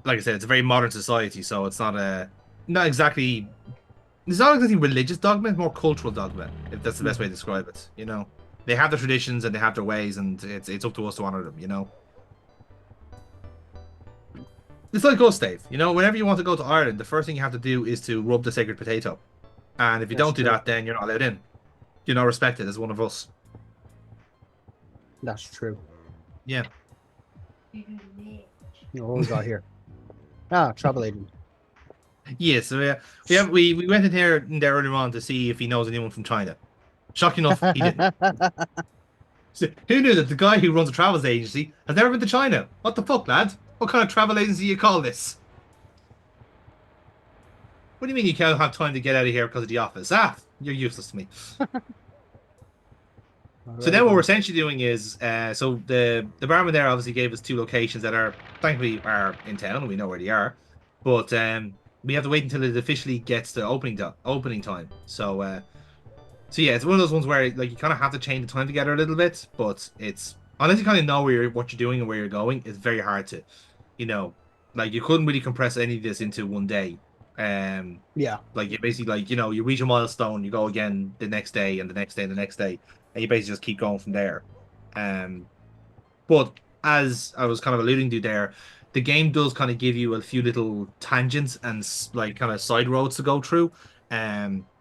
like I said, it's a very modern society, so it's not exactly it's not exactly religious dogma, it's more cultural dogma, if that's the best way to describe it. They have their traditions and they have their ways, and it's up to us to honor them. It's like us, Dave. Whenever you want to go to Ireland, the first thing you have to do is to rub the sacred potato, and if you That's don't do true. that, then you're not allowed in. You're not respected as one of us. That's true. Yeah. What we got here? Travel agent. Yeah, so we went in there earlier on to see if he knows anyone from China. Shocking enough, he didn't. So, who knew that the guy who runs a travel agency has never been to China? What the fuck, lad? What kind of travel agency you call this? What do you mean you can't have time to get out of here because of the office? You're useless to me. So now what we're essentially doing is, so the barman there obviously gave us 2 locations that thankfully are in town. We know where they are, but we have to wait until it officially gets to opening time. So yeah, it's one of those ones where like you kind of have to chain the time together a little bit, but it's unless you kind of know what you're doing and where you're going, it's very hard to, like you couldn't really compress any of this into one day. Yeah. Like you basically you reach a milestone, you go again the next day and the next day and the next day, and you basically just keep going from there. Um, but as I was kind of alluding to there, the game does kind of give you a few little tangents and like kind of side roads to go through.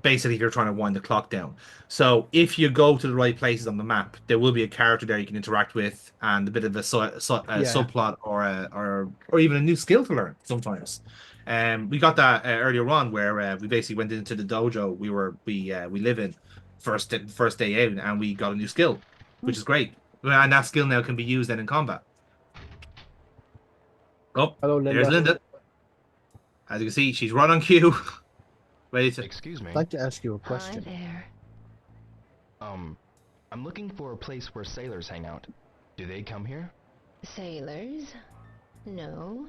Basically, if you're trying to wind the clock down. So if you go to the right places on the map, there will be a character there you can interact with, and a bit of a subplot or even a new skill to learn sometimes. We got that earlier on where we basically went into the dojo we live in first day out, and we got a new skill, which is great. And that skill now can be used then in combat. Oh, Hello, Linda. there's Linda. As you can see, she's right on cue. Ready to... Excuse me. I'd like to ask you a question. Hi there. I'm looking for a place where sailors hang out. Do they come here? Sailors? No.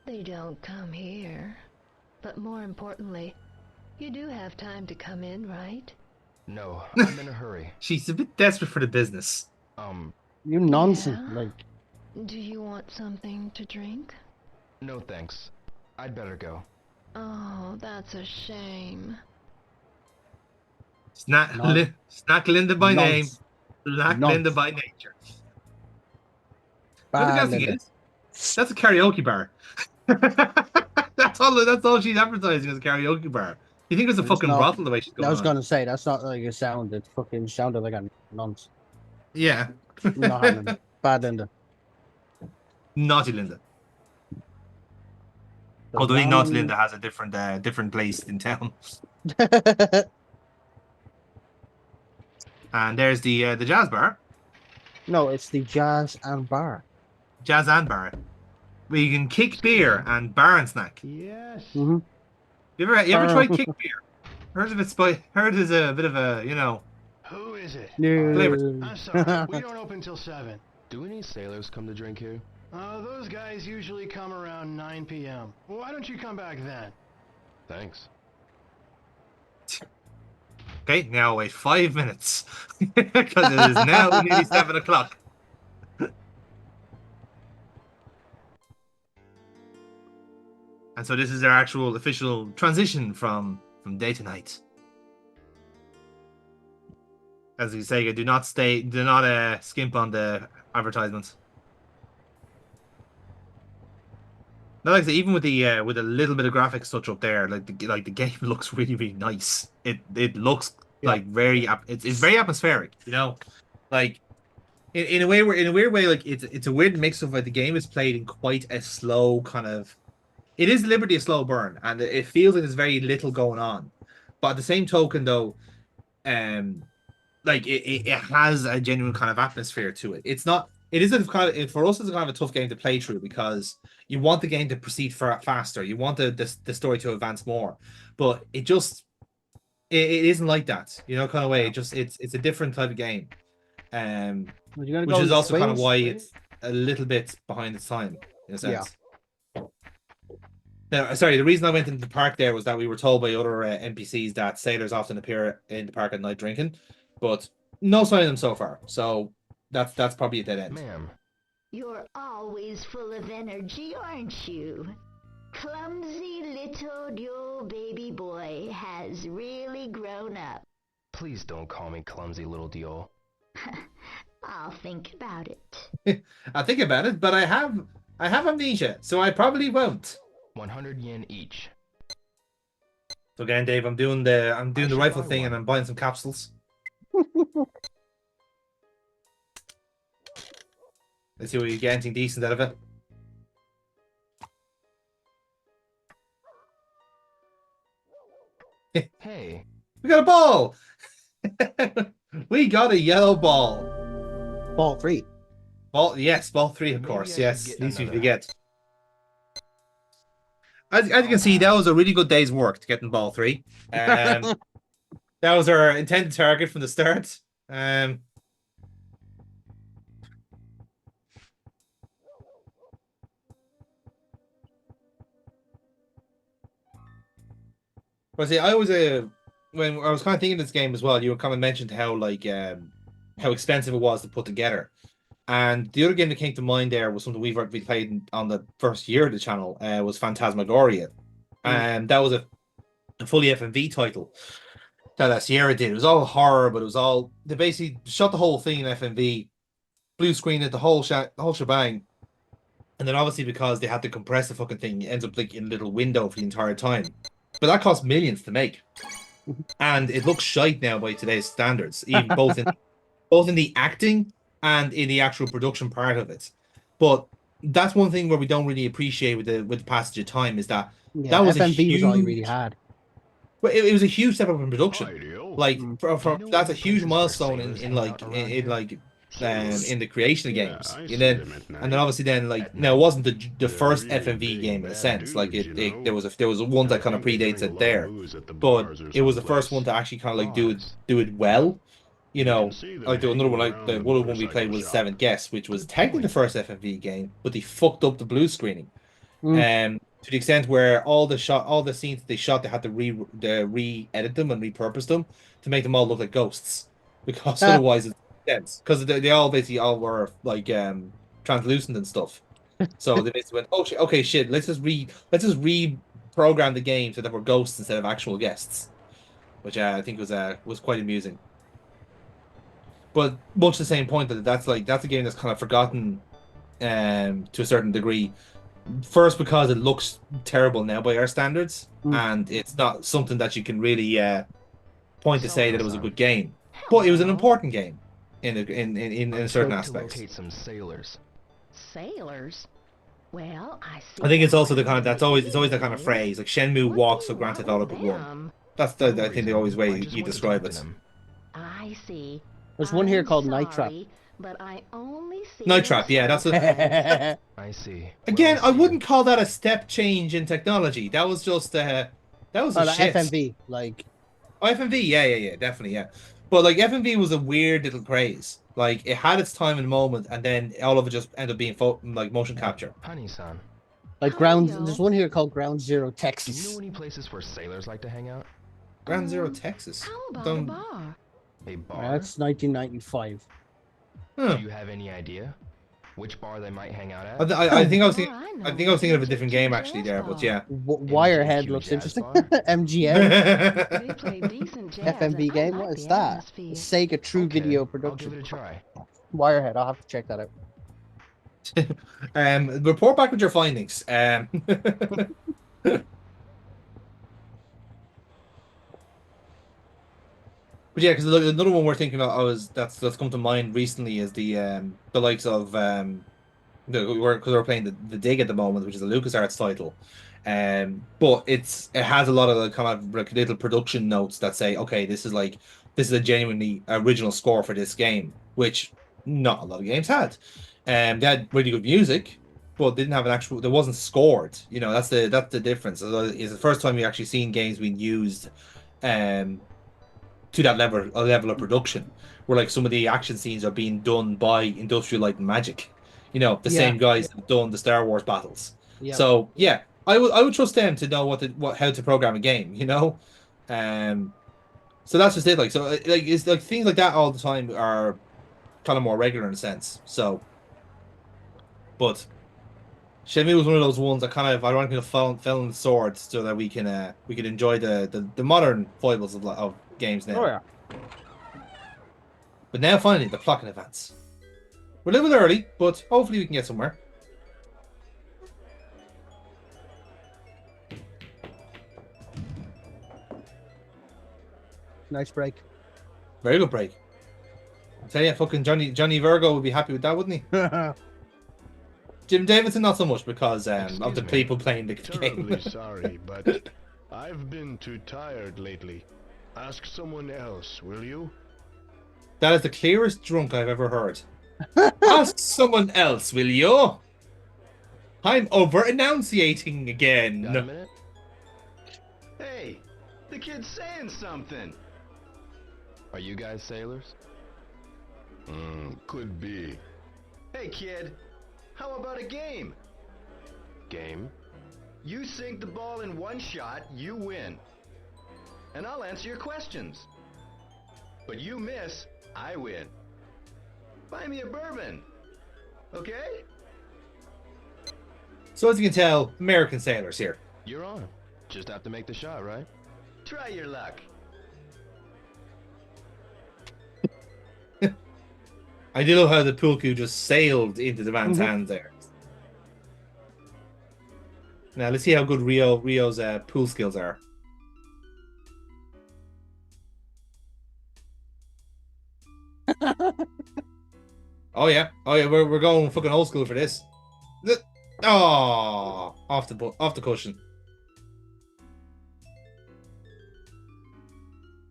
They don't come here. But more importantly, you do have time to come in, right? No, I'm in a hurry. She's a bit desperate for the business. You nonsense. Yeah? Like, Do you want something to drink? No thanks. I'd better go. Oh, that's a shame. Snack Linda by name, Black Linda by nature. What the is? That's a karaoke bar. That's all she's advertising as a karaoke bar. You think it's a fucking brothel the way she's going? I was gonna say that's not like a sound. It fucking sounded like a nonce. Yeah. Not happening. Bad Linda. Naughty Linda. Although I think Naughty Linda has a different place in town. And there's the jazz bar. No, it's the jazz and bar. Jazz and bar. Where you can kick beer and bar and snack. Yes. Mm-hmm. You ever tried kick beer? Heard it's a bit of a, Who is it? flavors. I'm sorry, we don't open till 7. Do any sailors come to drink here? Those guys usually come around 9 p.m. Why don't you come back then? Thanks. Okay, now wait 5 minutes. Because it is now nearly 7 o'clock. And so this is our actual official transition from day to night. As we say, do not skimp on the advertisements. No, like I say, even with a little bit of graphics touch up there, like the game looks really, really nice. It looks like it's very atmospheric, like in a weird way, like it's a weird mix of like the game is played in quite a slow kind of. It is deliberately a slow burn, and it feels like there's very little going on, but at the same token, though, like it has a genuine kind of atmosphere to it. It's not. It is a kind of for us. It's kind of a tough game to play through because you want the game to proceed faster. You want the story to advance more, but it isn't like that. Kind of way. It's a different type of game, which is also kind of why it's a little bit behind its time in a sense. Yeah. Now, sorry, the reason I went into the park there was that we were told by other NPCs that sailors often appear in the park at night drinking, but no sign of them so far. So that's probably a dead end. Ma'am, You're always full of energy, aren't you? Clumsy little Dio baby boy has really grown up. Please don't call me clumsy little Dio. I'll think about it. I'll think about it, but I have amnesia, so I probably won't. 100 yen each. So again, Dave, I'm doing the should rifle buy thing, one. and I'm buying some capsules. Let's see what you get anything decent out of it. Hey, We got a ball. We got a yellow ball. Ball 3. Ball, yes, ball 3, of Maybe I course. should Yes, get these you another. forget. As you can see, that was a really good day's work to getting ball 3. That was our intended target from the start. But see, I was when I was kind of thinking of this game as well, you kind of mentioned how how expensive it was to put together. And the other game that came to mind there was something we played on the first year of the channel, was Phantasmagoria. And that was a fully FMV title that Sierra did. It was all horror, but it was all, they basically shot the whole thing in FMV, blue screen it, the whole shebang. And then obviously because they had to compress the fucking thing, it ends up like in a little window for the entire time. But that cost millions to make. And it looks shite now by today's standards, even both in the acting and in the actual production part of it. But that's one thing where we don't really appreciate with the passage of time is that Yeah, that was FMV a was all you really huge, had. well, it was a huge step up in production. Like for Do you know that's a any huge places where milestone sailors in hang like out around in here? like in the creation of games. I And see then them at and then night. obviously then like At now it night. wasn't the They're first really FMV big, game in a bad sense. Like dudes, you know? there was one that I kind of think they predates drink a it lot of there. booze at the But bars or it was the first someplace. one to actually kind of like Bars. do it well. You You can know, see them like the another one, hanging like around the the one we played motorcycle was shop. Seven Guests, which was Good technically the point. first FMV game, but they fucked up the blue screening. Mm. To the extent where all the scenes that they shot, they had to re-edit them and repurpose them to make them all look like ghosts, because otherwise it's dense. Because they all basically all were like translucent and stuff. So they basically went, oh shit, okay, shit, let's just reprogram the game so that we're ghosts instead of actual guests, which I think was quite amusing. But much the same point that's a game that's kind of forgotten to a certain degree. First, because it looks terrible now by our standards, and it's not something that you can really point to say that it was a good game. But it was an important game in certain To aspects. locate some sailors. Sailors? Well, I see. I think it's them also the kind of around it's always that kind of evenings. phrase like Shenmue What walks do so you Grand Theft want Auto with could run. them? That's No I think the reason. always way I just you wanted to describe talk to it. them. I see. There's one here I'm called Night Trap. sorry, but I only see Night them Trap, yeah, that's sometimes. I see. Again, Well, I see wouldn't you. call that a step change in technology. That was just that was Oh, a the shit. FMV, like Oh, FMV, yeah, definitely, yeah. But like FMV was a weird little craze. Like it had its time and moment, and then all of it just ended up being like motion capture. Honey-san, ground. Hiyo. There's one here called Ground Zero, do you Texas. know any places where sailors like to hang out? Ground Zero, Texas. How about a Don't. bar? A bar? That's 1995. Huh. Do you have any idea which bar they might hang out I, at? th- I think I was Bar thinking. I I know think I was is thinking of a MJQ different game actually Jazz there, but Bar. yeah. Wirehead MJQ looks Jazz interesting. Bar? MGM They play decent jazz, FMV and I game. like What is the that? atmosphere. Sega True Okay, Video I'll give Production. it a try. Wirehead. I'll have to check that out. Report back with your findings. But yeah, because another one we're thinking of that's come to mind recently is the likes of because we're playing the Dig at the moment, which is a LucasArts title. But it has a lot of the kind of like little production notes that say, okay, this is a genuinely original score for this game, which not a lot of games had. They had really good music, but didn't have an actual. There wasn't scored. You know, that's the difference. It's the first time you actually seen games being used, um, to that level of production, where like some of the action scenes are being done by Industrial Light and Magic. You know, the Yeah. same guys that have done the Star Wars battles. Yeah. So yeah, I would trust them to know how to program a game. You know, um, so that's just it. Like so, like it's like things like that all the time are kind of more regular in a sense. So But Shenmue was one of those ones that kind of ironically fell on the sword so that we can enjoy the modern foibles of games now. Oh yeah. But now finally the plot can advance. We're a little bit early, but hopefully we can get somewhere. Nice break. Very good break. I tell you, fucking Johnny Virgo would be happy with that, wouldn't he? Jim Davidson not so much because of Excuse the me. people playing the Terribly game. sorry, but I've been too tired lately. Ask someone else, will you? That is the clearest drunk I've ever heard. Ask someone else, will you? I'm over enunciating Got a again. minute? Hey, the kid's saying something. Are you guys sailors? Could be. Hey kid, how about a game? Game? You sink the ball in one shot, you win. And I'll answer your questions. But you miss, I win. Buy me a bourbon. Okay? So as you can tell, American sailors here. You're on. Just have to make the shot, right? Try your luck. I do love how the pool cue just sailed into the man's hands there. Now let's see how good Rio's pool skills are. Oh yeah, we're going fucking old school for this. Oh, off the cushion.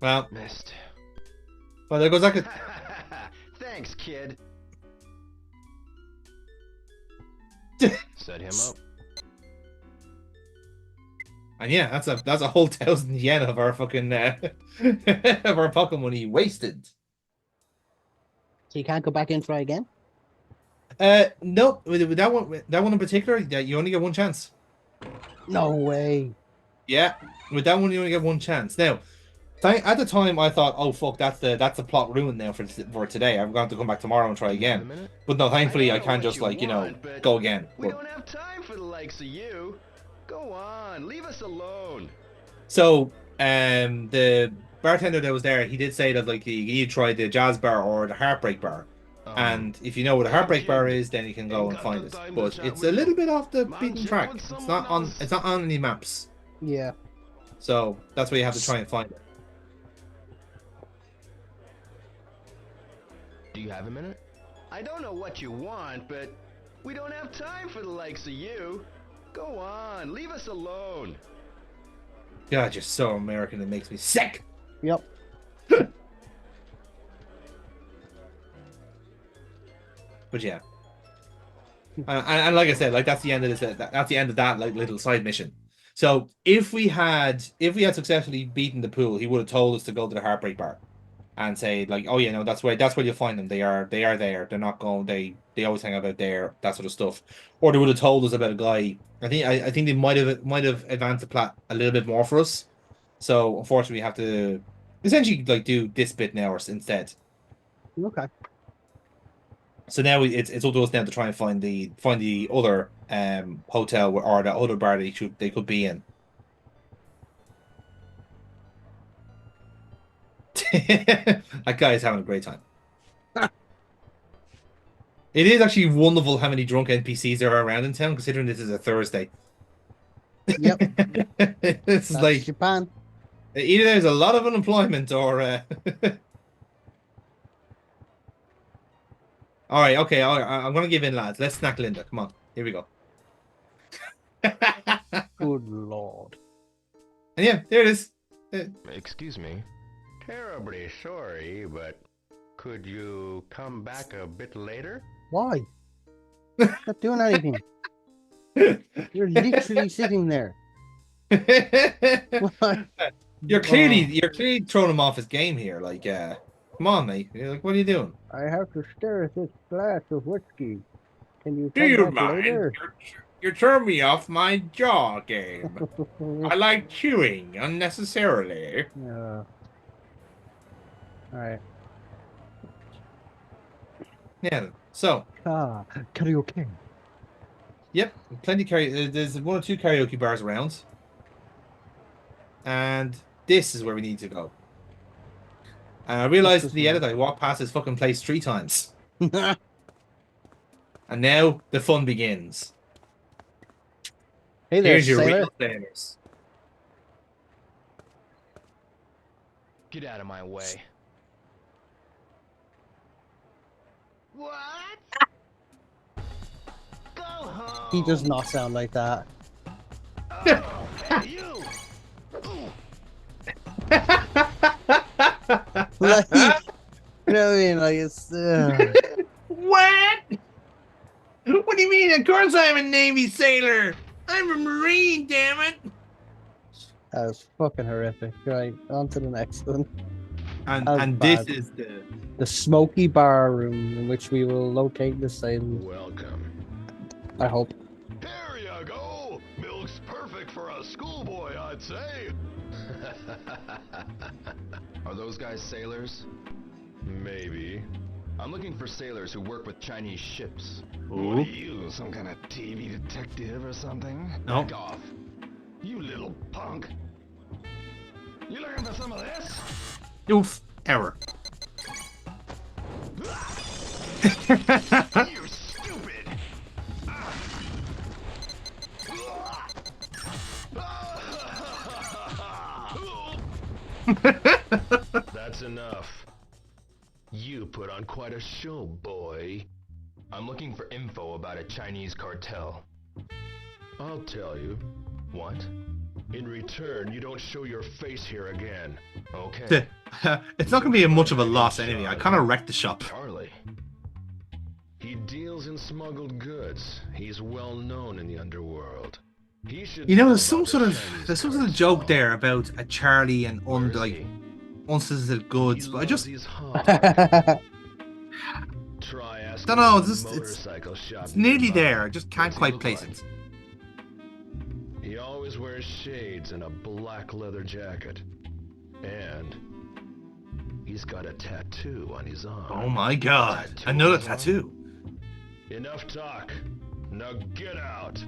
Well, Missed. there goes that. Thanks, kid. Set him up. And yeah, that's a whole 1,000 yen of our fucking of our pocket money wasted. So you can't go back and try again? No, with that one in particular, you only get one chance. No way. Yeah, with that one you only get one chance. Now, at the time I thought, oh fuck, that's the plot ruined now for today. I'm going to come back tomorrow and try Have a again. minute? But no, thankfully I know can what just you like want, but go again. We But- don't have time for the likes of you. Go on, leave us alone. So, the bartender that was there, he did say that like you try the jazz bar or the heartbreak bar. And if you know what a heartbreak bar is, then you can go and find it. But it's a little bit off the beaten track. It's not on any maps. Yeah. So that's where you have to try and find it. Do you have a minute? I don't know what you want, but we don't have time for the likes of you. Go on, leave us alone. God, you're so American, it makes me sick. Yep. But yeah. And like I said, like that's the end of this. That's the end of that like little side mission. So if we had successfully beaten the pool, he would have told us to go to the heartbreak bar, and say like, oh yeah, no, that's where you'll find them. They are there. They're not going. They always hang out there. That sort of stuff. Or they would have told us about a guy. I think they might have advanced the plot a little bit more for us. So unfortunately, we have to essentially like do this bit now instead. Okay. So now it's up to us now to try and find the other hotel or the other bar they could be in. That guy is having a great time. It is actually wonderful how many drunk NPCs there are around in town, considering this is a Thursday. Yep. It's That's like Japan. either there's a lot of unemployment or all right, okay, I'm gonna give in, lads. Let's snack Linda. Come on, here we go. Good lord. And yeah, there it is. Excuse me. Terribly sorry, but could you come back a bit later? Why? Not doing anything. You're literally sitting there. What? You're clearly throwing him off his game here. Like, come on, mate. You're like, what are you doing? I have to stare at this glass of whiskey. Can you Do come you back mind? later? You're throwing me off my jaw game. I like chewing unnecessarily. Yeah. Alright. Yeah. So, Ah, karaoke. Yep, plenty karaoke. There's one or two karaoke bars around, and this is where we need to go. And I realized in the edit I walked past this fucking place 3 times, and now the fun begins. Hey there, Here's your sailor. real sailors. Get out of my way. What? Go home. He does not sound like that. Oh, hey, you. Like, you know what I mean? Like, it's. What? What do you mean? Of course I'm a Navy sailor. I'm a Marine, damn it. That was fucking horrific. Right, on to the next one. And this is the smoky bar room in which we will locate the sailors. Welcome. I hope. There you go! Milk's perfect for a schoolboy, I'd say. Are those guys sailors? Maybe. I'm looking for sailors who work with Chinese ships. What are you, some kind of TV detective or something? No. Back off. You little punk. You looking for some of this? Oof. Error. You stupid! That's enough. You put on quite a show, boy. I'm looking for info about a Chinese cartel. I'll tell you. What? In return, you don't show your face here again. Okay. It's not going to be much of a loss anyway. I kind of wrecked the shop. Charlie. He deals in smuggled goods. He's well known in the underworld. He should You know, know there's some about sort the of Chinese joke cartel. there about a Charlie and Where is like he? unsolicited goods, He but I loves just his hog. Try asking Dunno, him it's at just- the motorcycle shop it's nearly nearby. there. I just can't What's he quite look place like? it. He always wears shades and a black leather jacket. And he's got a tattoo on his arm. Oh my god, Tattoo another on his arm? tattoo. Enough talk. Now get out.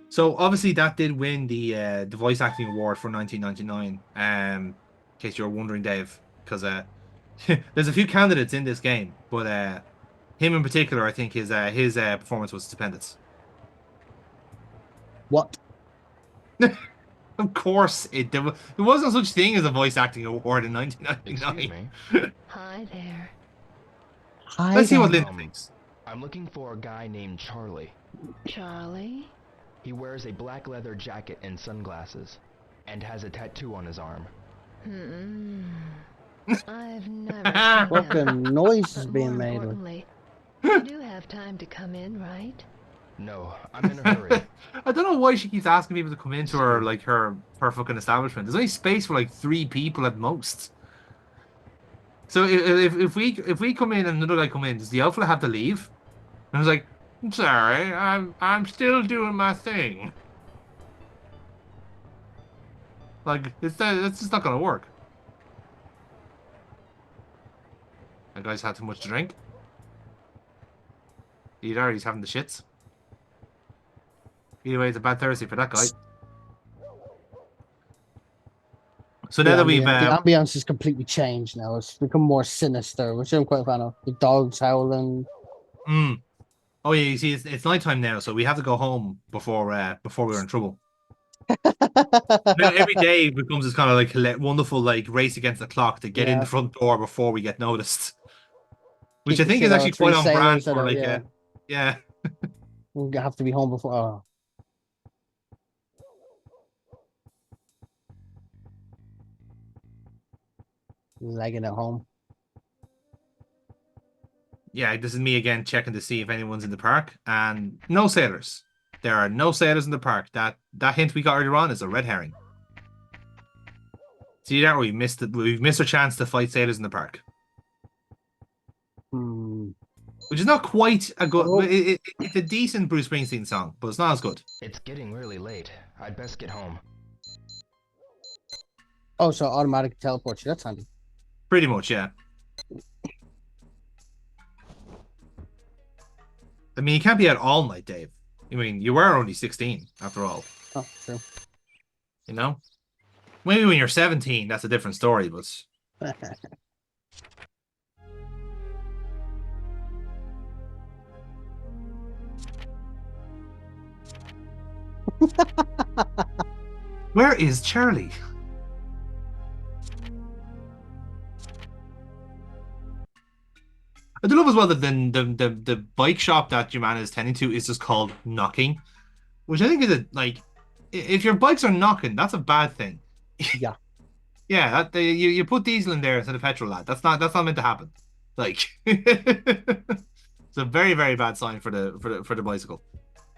So obviously that did win the voice acting award for 1999. In case you're wondering, Dave, because there's a few candidates in this game, but him in particular, I think his performance was stupendous. What? Of course, there was no such thing as a voice acting award in Excuse 1999. me. Hi there. Hi Let's see what there. Linda thinks. I'm looking for a guy named Charlie. Charlie? He wears a black leather jacket and sunglasses, and has a tattoo on his arm. I've never seen What the him. noise is But being more made? importantly, you do have time to come in, right? No, I'm in a hurry. I don't know why she keeps asking people to come into her her fucking establishment. There's only space for like 3 people at most. So if we come in and another guy come in, does the alpha have to leave? And I was like, I'm sorry, I'm still doing my thing. Like that's just not gonna work. That guy's had too much to drink. Either he's having the shits. Either way, it's a bad Thursday for that guy. So now that we've The ambience has completely changed now. It's become more sinister, which I'm quite a fan of. The dogs howling. Oh yeah, you see, it's nighttime now, so we have to go home before we're in trouble. Now, every day becomes this kind of like wonderful like race against the clock to get in Yeah. the front door before we get noticed, which Keep I the think shit is out actually of 3 quite on brand sailors that for are- like yeah. yeah. We have to be home before. Oh. Legging it home. Yeah, this is me again checking to see if anyone's in the park, and no sailors. There are no sailors in the park. That hint we got earlier on is a red herring. See that we've missed our chance to fight sailors in the park, which is not quite a good. Oh. It's a decent Bruce Springsteen song, but it's not as good. It's getting really late. I'd best get home. Oh, so automatic teleport you. That's handy. Pretty much, yeah. I mean, you can't be out all night, Dave. I mean, you were only 16 after all. Oh, true. You know, maybe when you're 17, that's a different story. But where is Charlie? I do love as well that then the bike shop that your man is tending to is just called Knocking, which I think is if your bikes are knocking, that's a bad thing. Yeah. Yeah, you put diesel in there instead of petrol, lad. That's not meant to happen. Like, it's a very very bad sign for the bicycle.